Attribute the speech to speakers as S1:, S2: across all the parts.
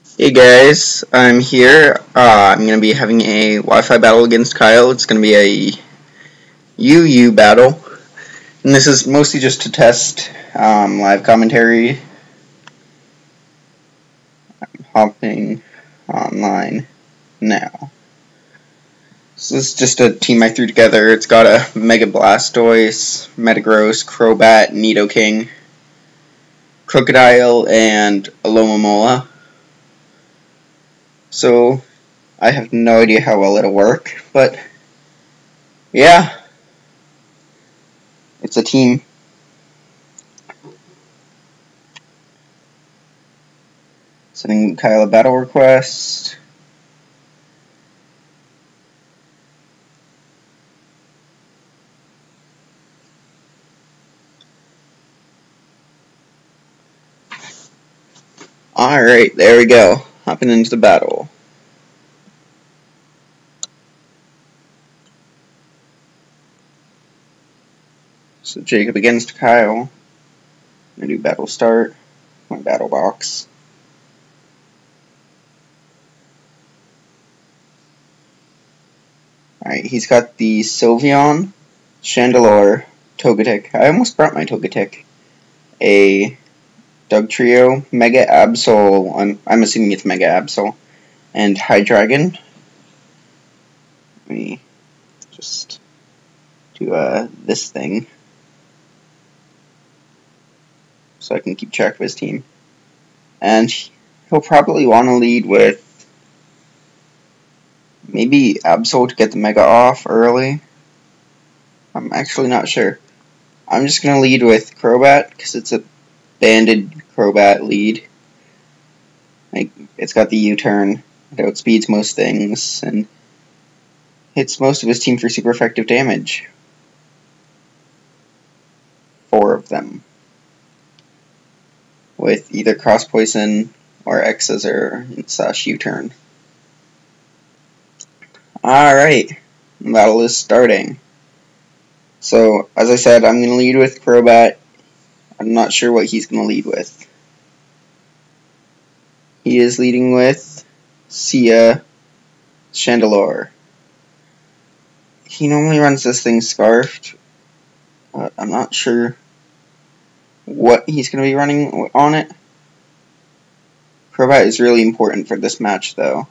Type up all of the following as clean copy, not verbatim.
S1: Hey guys, I'm here. I'm going to be having a Wi-Fi battle against Kyle. It's going to be a UU battle. And this is mostly just to test live commentary. I'm hopping online now. So this is just a team I threw together. It's got a Mega Blastoise, Metagross, Crobat, Nidoking, Crocodile, and Alomomola. So I have no idea how well it'll work, but yeah, it's a team. Sending Kyle a battle request. Alright, there we go. Hopping into the battle. So Jacob against Kyle. I'm gonna do battle start. My battle box. Alright, he's got the Sylveon, Chandelure, Togetic. I almost brought my Togetic. A Dugtrio, Mega Absol. I'm assuming it's Mega Absol. And Hydreigon. Let me just do this thing, so I can keep track of his team. And he'll probably want to lead with maybe Absol to get the Mega off early. I'm actually not sure. I'm just going to lead with Crobat, because it's a banded Crobat lead. Like, it's got the U-turn, it outspeeds most things, and hits most of his team for super effective damage. 4 of them. With either Cross Poison or X-Scissor / U-turn. Alright, the battle is starting. So, as I said, I'm going to lead with Crobat. I'm not sure what he's going to lead with. He is leading with Sia Chandelure. He normally runs this thing Scarfed, but I'm not sure what he's going to be running on it. Crobat is really important for this match, though.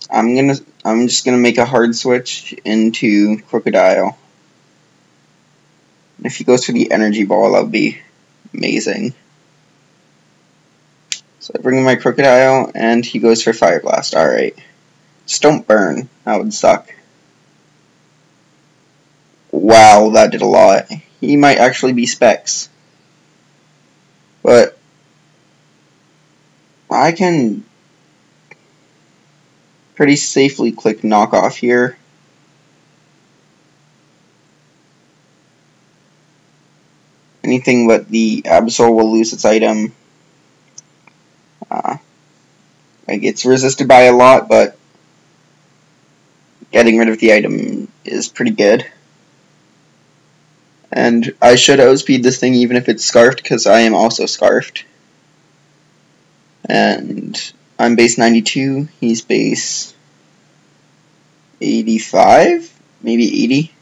S1: I'm just gonna make a hard switch into Crocodile. If he goes for the Energy Ball, that would be amazing. So I bring in my Crocodile, and he goes for Fire Blast. Alright. Just don't burn. That would suck. Wow, that did a lot. He might actually be Specs. But I can pretty safely click Knockoff here. Anything but the Absol will lose its item. Like, it's resisted by a lot, but getting rid of the item is pretty good. And I should outspeed this thing even if it's Scarfed, because I am also Scarfed. And I'm base 92, he's base 85? Maybe 80?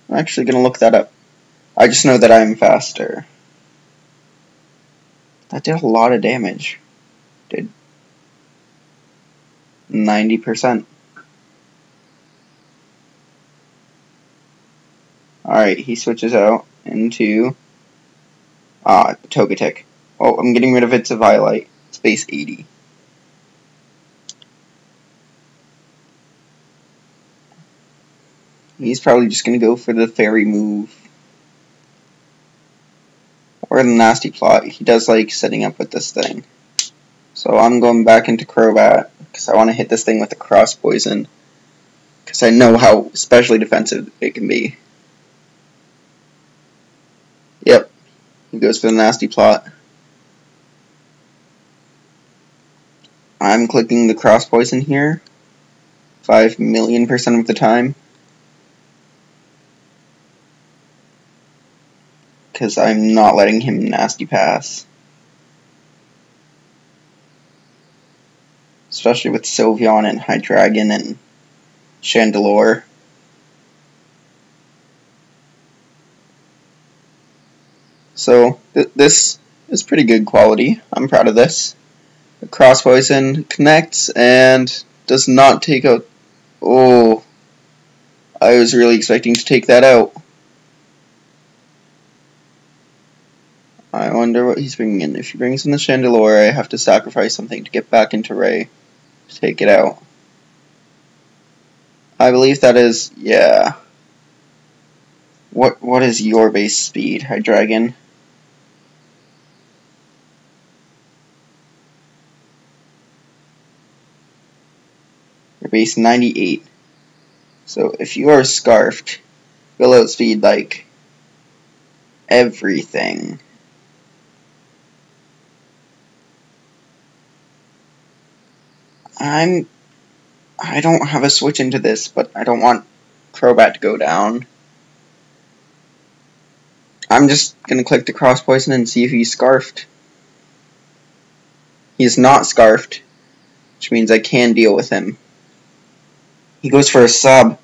S1: I'm actually going to look that up. I just know that I'm faster. That did a lot of damage. Did 90%. Alright, he switches out into Togetic. Oh, I'm getting rid of its Eviolite. It's base 80. He's probably just going to go for the Fairy move. Or the Nasty Plot. He does like setting up with this thing. So I'm going back into Crobat, because I want to hit this thing with a Cross Poison. Because I know how especially defensive it can be. Yep. He goes for the Nasty Plot. I'm clicking the Cross Poison here. 5,000,000% of the time. Because I'm not letting him Nasty Pass. especially with Sylveon and Hydreigon and Chandelure. So this is pretty good quality. I'm proud of this. The Cross Poison connects and does not take out. Oh, I was really expecting to take that out. I wonder what he's bringing in. If he brings in the Chandelure, I have to sacrifice something to get back into Ray to take it out. I believe that is, yeah. What is your base speed, Hydreigon? Your base 98. So if you are Scarfed, you'll outspeed like everything. I don't have a switch into this, but I don't want Crobat to go down. I'm just gonna click the Cross Poison and see if he's Scarfed. He is not Scarfed, which means I can deal with him. He goes for a sub.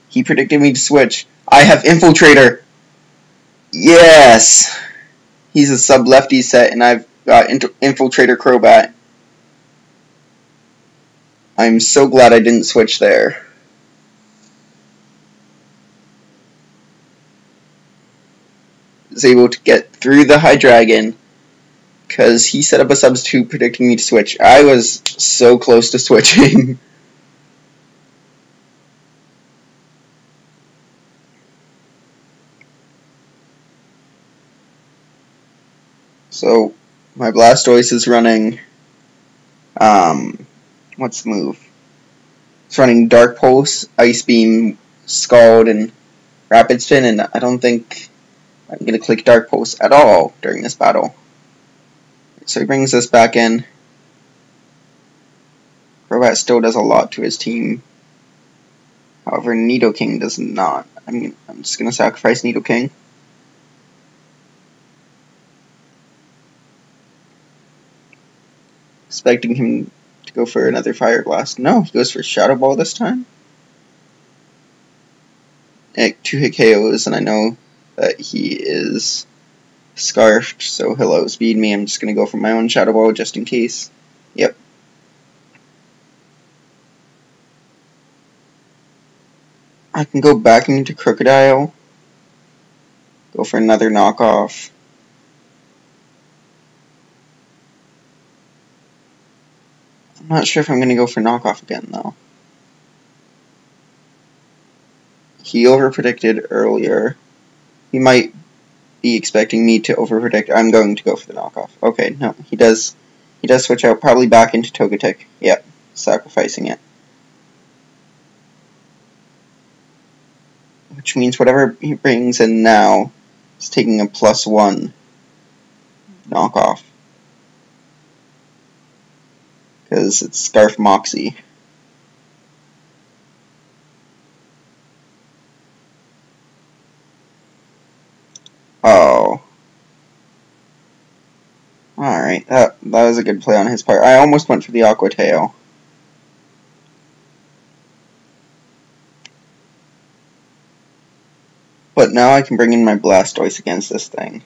S1: He predicted me to switch. I have Infiltrator. Yes! He's a sub lefty set, and I've got Infiltrator Crobat. I'm so glad I didn't switch there. I was able to get through the Hydreigon because he set up a substitute predicting me to switch. I was so close to switching. So, my Blastoise is running, what's the move? It's running Dark Pulse, Ice Beam, Scald, and Rapid Spin, and I don't think I'm going to click Dark Pulse at all during this battle. So he brings this back in. Crobat still does a lot to his team. However, Nidoking does not. I'm just going to sacrifice Nidoking. Expecting him to go for another Fire Blast. No, he goes for Shadow Ball this time. 2-hit KOs, and I know that he is Scarfed, so he'll outspeed me. I'm just going to go for my own Shadow Ball just in case. Yep. I can go back into Crocodile. Go for another knockoff. I'm not sure if I'm going to go for knockoff again, though. He overpredicted earlier. He might be expecting me to overpredict. I'm going to go for the knockoff. Okay, no, he does switch out, probably back into Togetic. Yep, sacrificing it. Which means whatever he brings in now is taking a +1 knockoff. Because it's Scarf Moxie. Oh. Alright, that was a good play on his part. I almost went for the Aqua Tail. But now I can bring in my Blastoise against this thing.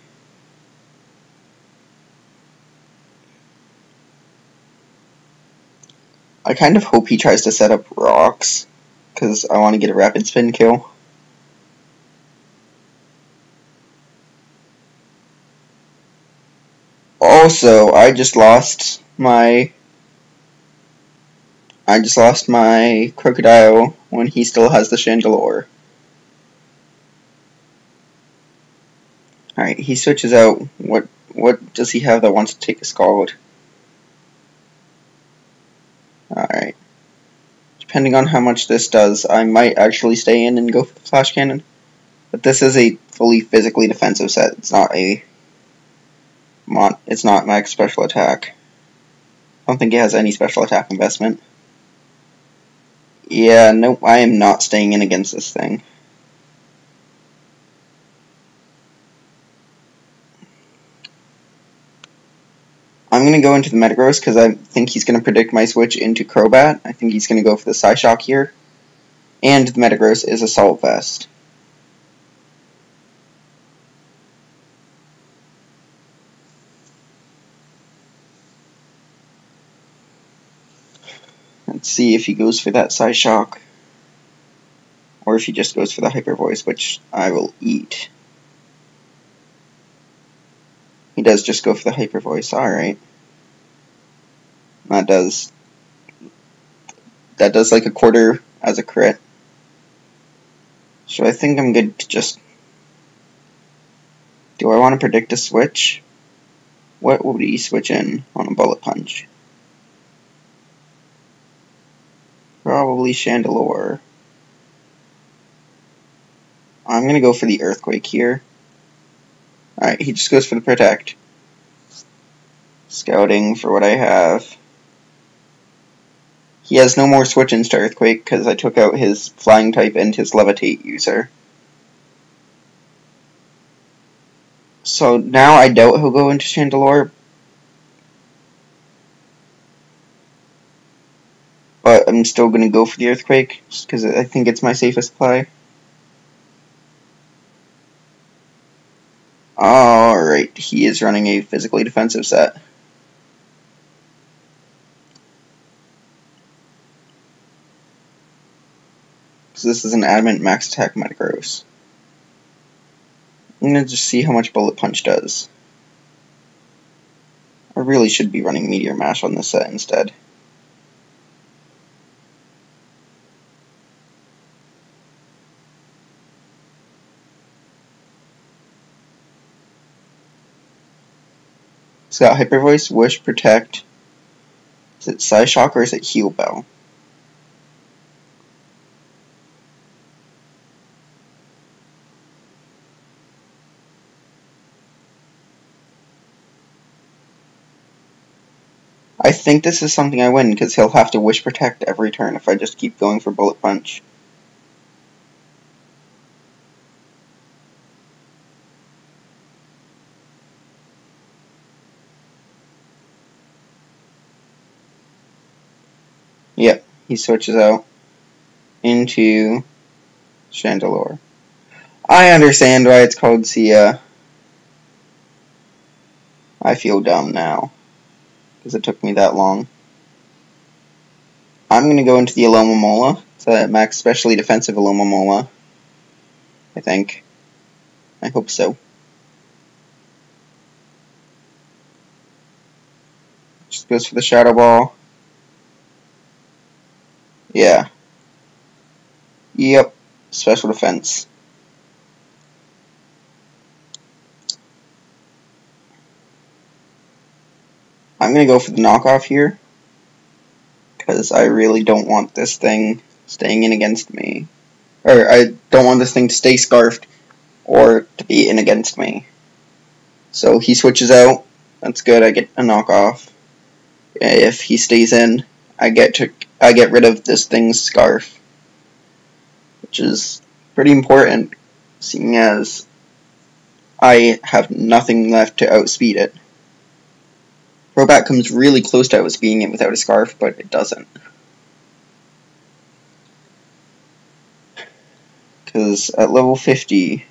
S1: I kind of hope he tries to set up rocks, because I want to get a Rapid Spin kill. Also, I just lost my Crocodile when he still has the Chandelure. Alright, he switches out. What does he have that wants to take a Scald? Alright. Depending on how much this does, I might actually stay in and go for the Flash Cannon. But this is a fully physically defensive set. It's not max special attack. I don't think it has any special attack investment. Yeah, nope, I am not staying in against this thing. I'm going to go into the Metagross because I think he's going to predict my switch into Crobat. I think he's going to go for the Psyshock here. And the Metagross is Assault Vest. Let's see if he goes for that Psyshock. Or if he just goes for the Hyper Voice, which I will eat. He does just go for the Hyper Voice, alright. That does like a quarter as a crit. So I think I'm good to just... Do I want to predict a switch? What would he switch in on a Bullet Punch? Probably Chandelure. I'm going to go for the Earthquake here. Alright, he just goes for the Protect. Scouting for what I have. He has no more switch-ins to Earthquake because I took out his Flying type and his Levitate user. So now I doubt he'll go into Chandelure. But I'm still going to go for the Earthquake just because I think it's my safest play. Alright, he is running a physically defensive set. So this is an Adamant Max Attack Metagross. I'm going to just see how much Bullet Punch does. I really should be running Meteor Mash on this set instead. It's got Hyper Voice, Wish, Protect. Is it Psyshock or is it Heal Bell? I think this is something I win because he'll have to Wish Protect every turn if I just keep going for Bullet Punch. Yep, he switches out into Chandelure. I understand why it's called Sia. I feel dumb now because it took me that long. I'm going to go into the Alomomola. It's a max specially defensive Alomomola. I think. I hope so. Just goes for the Shadow Ball. Yeah. Yep. Special defense. I'm going to go for the knockoff here. Because I really don't want this thing staying in against me. Or I don't want this thing to stay scarfed or to be in against me. So he switches out. That's good. I get a knockoff. If he stays in, I get rid of this thing's scarf, which is pretty important, seeing as I have nothing left to outspeed it. Crobat comes really close to outspeeding it without a scarf, but it doesn't. Because at level 50,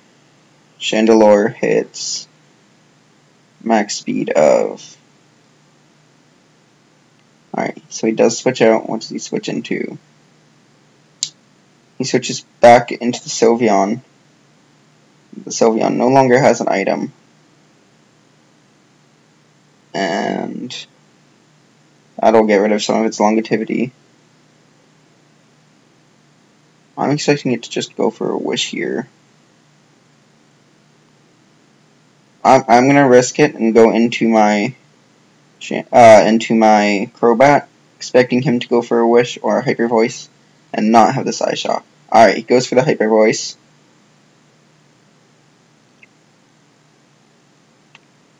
S1: Chandelure hits max speed of... Alright, so he does switch out. What does he switch into? He switches back into the Sylveon. The Sylveon no longer has an item. And that'll get rid of some of its longevity. I'm expecting it to just go for a Wish here. I'm gonna risk it and go into my Crobat, expecting him to go for a Wish or a Hyper Voice and not have the Psyshock. Alright, he goes for the Hyper Voice.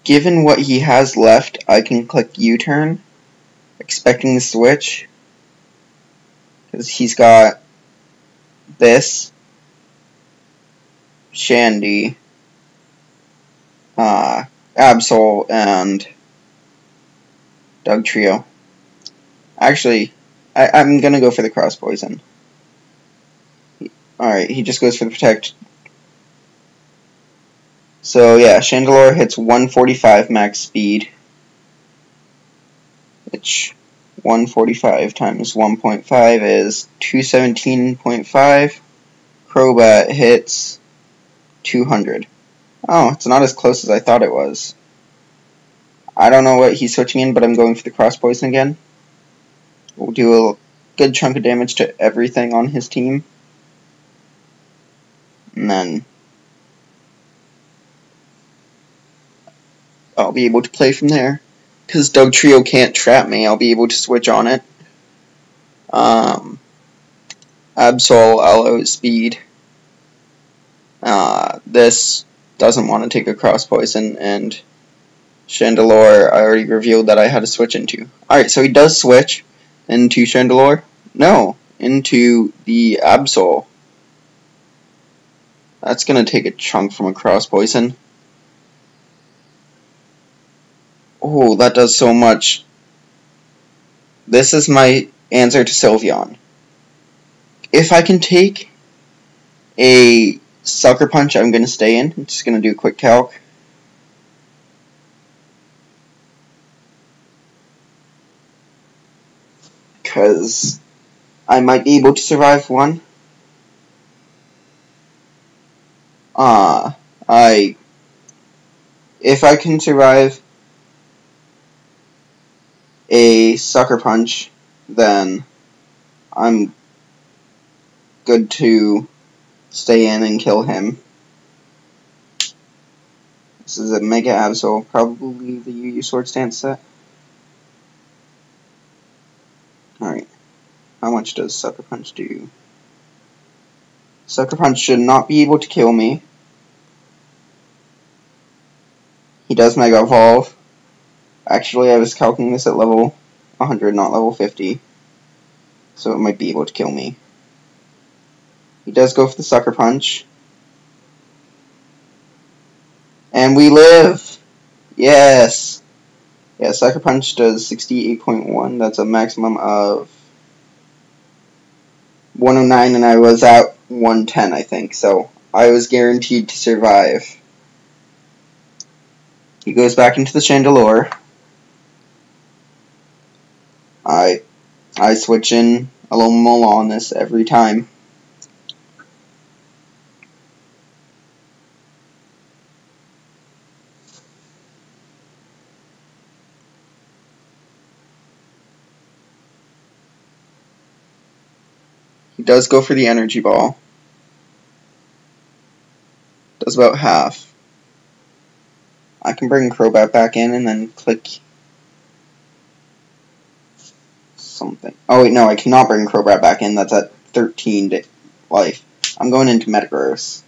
S1: Given what he has left, I can click U-turn, expecting the switch, because he's got this, Shandy, Absol, and Dog Trio. Actually, I'm gonna go for the Cross Poison. Alright, he just goes for the Protect. So yeah, Chandelure hits 145 max speed, which 145 times 1.5 is 217.5. Crobat hits 200. Oh, it's not as close as I thought it was. I don't know what he's switching in, but I'm going for the Cross Poison again. We'll do a good chunk of damage to everything on his team. And then I'll be able to play from there. Because Dog Trio can't trap me, I'll be able to switch on it. Absol, Aloe, Speed. This doesn't want to take a Cross Poison, and Chandelure, I already revealed that I had to switch into. Alright, so he does switch into Chandelure. No, into the Absol. That's going to take a chunk from a Cross Poison. Oh, that does so much. This is my answer to Sylveon. If I can take a Sucker Punch, I'm going to stay in. I'm just going to do a quick calc. Because I might be able to survive one. If I can survive a Sucker Punch, then I'm good to stay in and kill him. This is a Mega Absol, probably the UU Sword Stance set. Alright, how much does Sucker Punch do? Sucker Punch should not be able to kill me. He does Mega Evolve. Actually, I was calculating this at level 100, not level 50. So it might be able to kill me. He does go for the Sucker Punch. And we live! Yes! Yeah, Sucker Punch does 68.1. That's a maximum of 109, and I was at 110, I think. So I was guaranteed to survive. He goes back into the Chandelure. I switch in Alomomola on this every time. He does go for the Energy Ball. Does about half. I can bring Crobat back in and then click something. Oh wait, no, I cannot bring Crobat back in. That's at 13 life. I'm going into Metagross.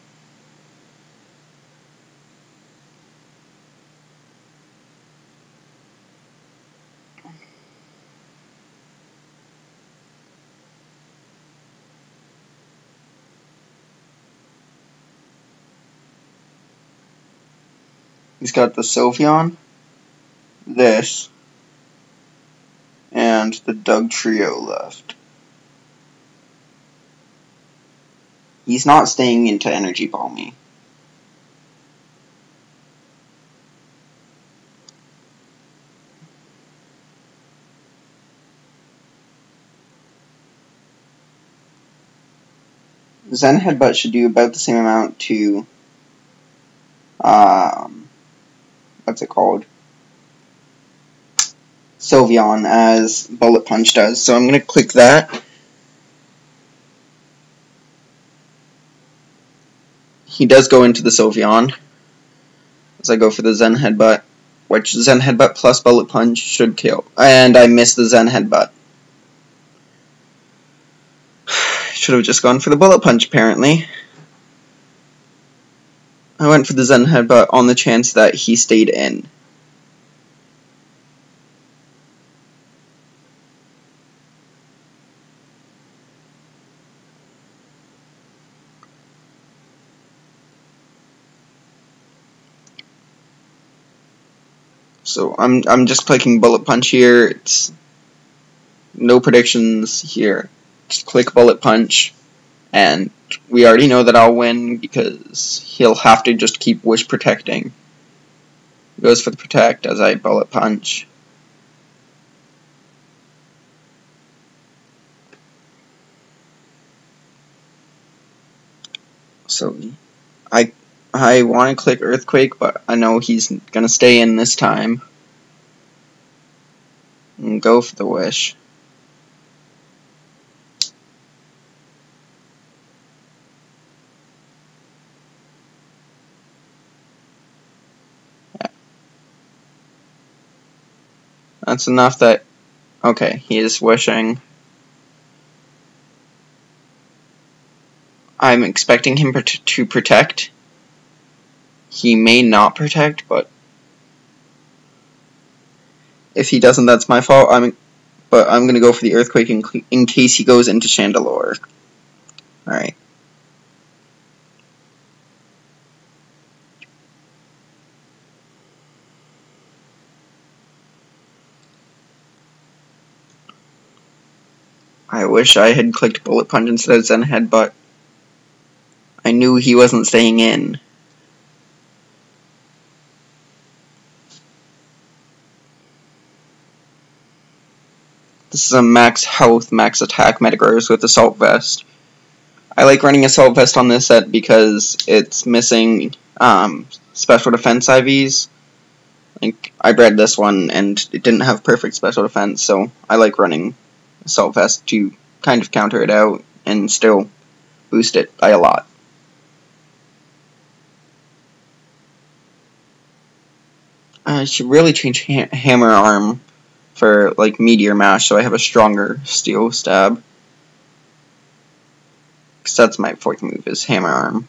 S1: He's got the Sylveon, this, and the Doug Trio left. He's not staying into Energy Ball me. Zen Headbutt should do about the same amount to, what's it called? Sylveon as Bullet Punch does. So I'm going to click that. He does go into the Sylveon as I go for the Zen Headbutt, which Zen Headbutt plus Bullet Punch should kill. And I missed the Zen Headbutt. Should have just gone for the Bullet Punch, apparently. I went for the Zen Headbutt on the chance that he stayed in. So I'm just clicking bullet punch here. It's no predictions here. Just click bullet punch, and we already know that I'll win because he'll have to just keep wish protecting. He goes for the protect as I bullet punch. So I want to click earthquake, but I know he's gonna stay in this time. And go for the wish. That's enough that, okay, he is wishing. I'm expecting him to protect. He may not protect, but if he doesn't, that's my fault. But I'm going to go for the earthquake in case he goes into Chandelure. Alright. I wish I had clicked Bullet Punch instead of Zen Headbutt. I knew he wasn't staying in. This is a max health, max attack Metagross with Assault Vest. I like running Assault Vest on this set because it's missing special defense IVs. Like, I bred this one and it didn't have perfect special defense, so I like running Assault Vest to kind of counter it out and still boost it by a lot. I should really change Hammer Arm for like Meteor Mash so I have a stronger Steel Stab. Because that's my fourth move, is Hammer Arm.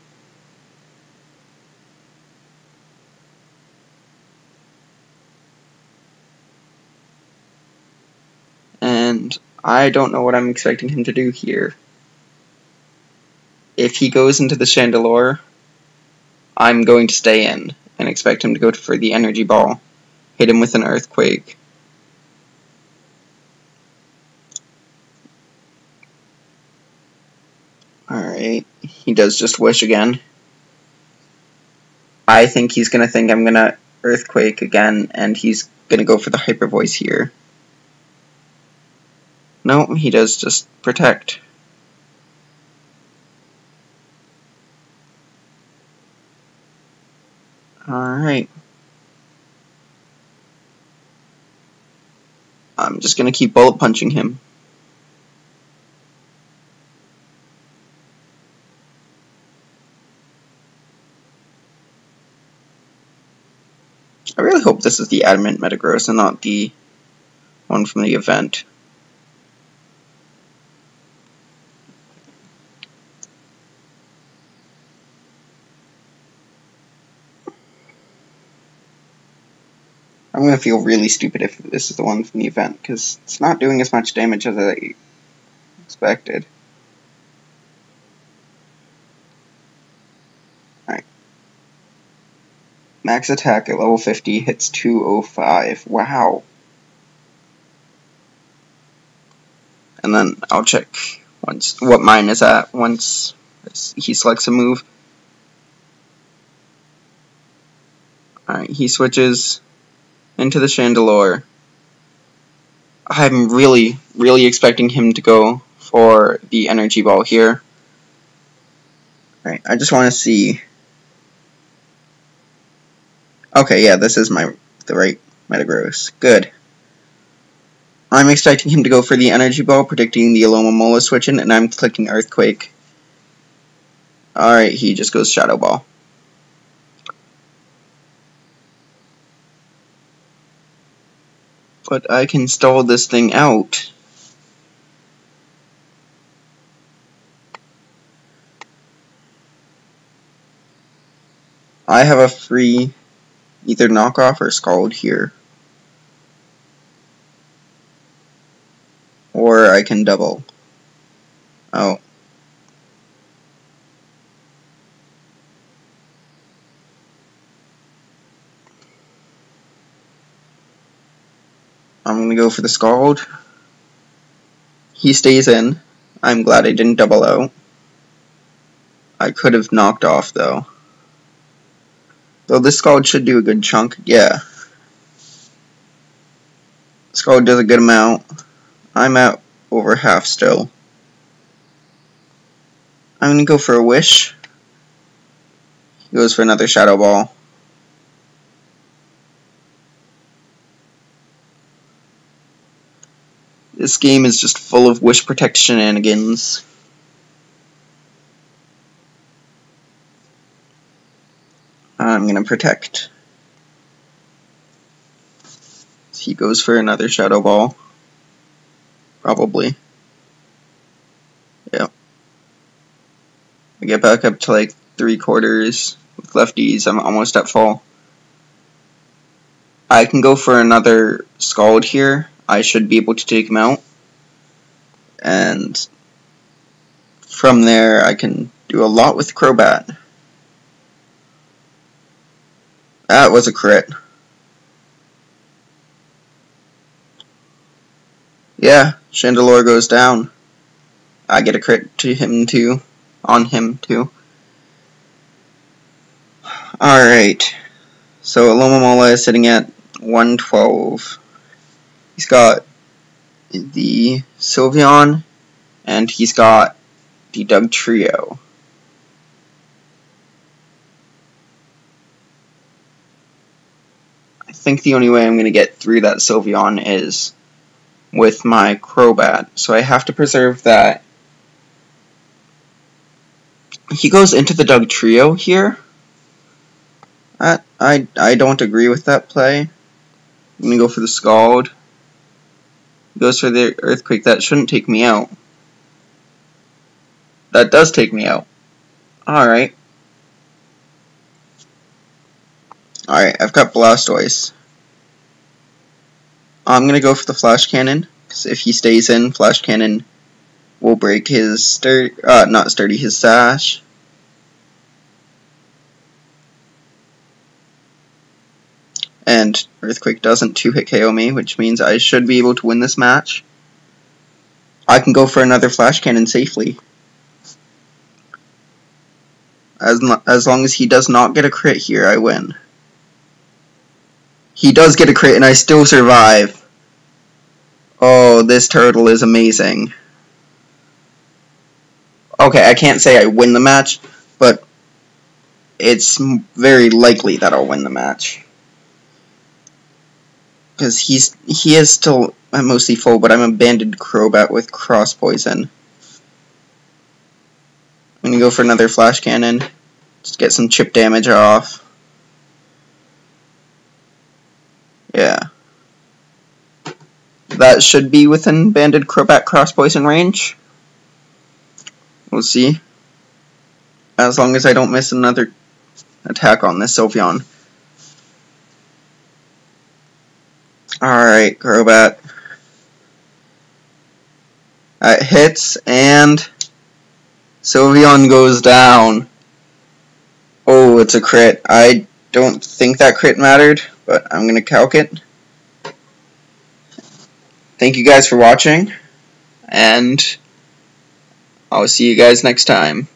S1: And I don't know what I'm expecting him to do here. If he goes into the Chandelure, I'm going to stay in and expect him to go for the Energy Ball. Hit him with an Earthquake. Alright, he does just wish again. I think he's going to think I'm going to Earthquake again, and he's going to go for the Hyper Voice here. No, he does just protect. Alright. I'm just going to keep bullet punching him. I really hope this is the Adamant Metagross and not the one from the event. I'm going to feel really stupid if this is the one from the event, because it's not doing as much damage as I expected. Alright. Max attack at level 50 hits 205. Wow. And then I'll check what mine is at once he selects a move. Alright, he switches into the Chandelure. I'm really expecting him to go for the Energy Ball here. Alright, I just want to see. Okay, yeah, this is the right Metagross. Good. I'm expecting him to go for the Energy Ball, predicting the Alomomola switching, and I'm clicking Earthquake. Alright, he just goes Shadow Ball. But I can stall this thing out. I have a free either knockoff or Scald here. Or I can double. Oh. I'm going to go for the Scald. He stays in. I'm glad I didn't double out. I could have knocked off, though. Though this Scald should do a good chunk. Yeah. Scald does a good amount. I'm at over half still. I'm going to go for a Wish. He goes for another Shadow Ball. This game is just full of Wish Protect shenanigans. I'm going to Protect. He goes for another Shadow Ball. Probably. Yep. I get back up to like 3/4 with lefties. I'm almost at full. I can go for another Scald here. I should be able to take him out. And from there, I can do a lot with Crobat. That was a crit. Yeah, Chandelure goes down. I get a crit to him too. On him too. Alright. So Alomomola is sitting at 112. He's got the Sylveon, and he's got the Dugtrio. I think the only way I'm going to get through that Sylveon is with my Crobat, so I have to preserve that. He goes into the Dugtrio here. I don't agree with that play. I'm going to go for the Scald. He goes for the Earthquake. That shouldn't take me out. That does take me out. Alright. Alright, I've got Blastoise. I'm going to go for the Flash Cannon, because if he stays in, Flash Cannon will break his his Sash. And Earthquake doesn't 2-hit KO me, which means I should be able to win this match. I can go for another Flash Cannon safely. As long as he does not get a crit here, I win. He does get a crit and I still survive. Oh, this turtle is amazing. Okay, I can't say I win the match, but it's very likely that I'll win the match. Because he is still mostly full, but I'm a banded Crobat with Cross Poison. I'm going to go for another Flash Cannon. Just get some chip damage off. Yeah. That should be within banded Crobat Cross Poison range. We'll see. As long as I don't miss another attack on this Sylveon. Alright, Crobat. That hits, and Sylveon goes down. Oh, it's a crit. I don't think that crit mattered, but I'm going to calc it. Thank you guys for watching, and I'll see you guys next time.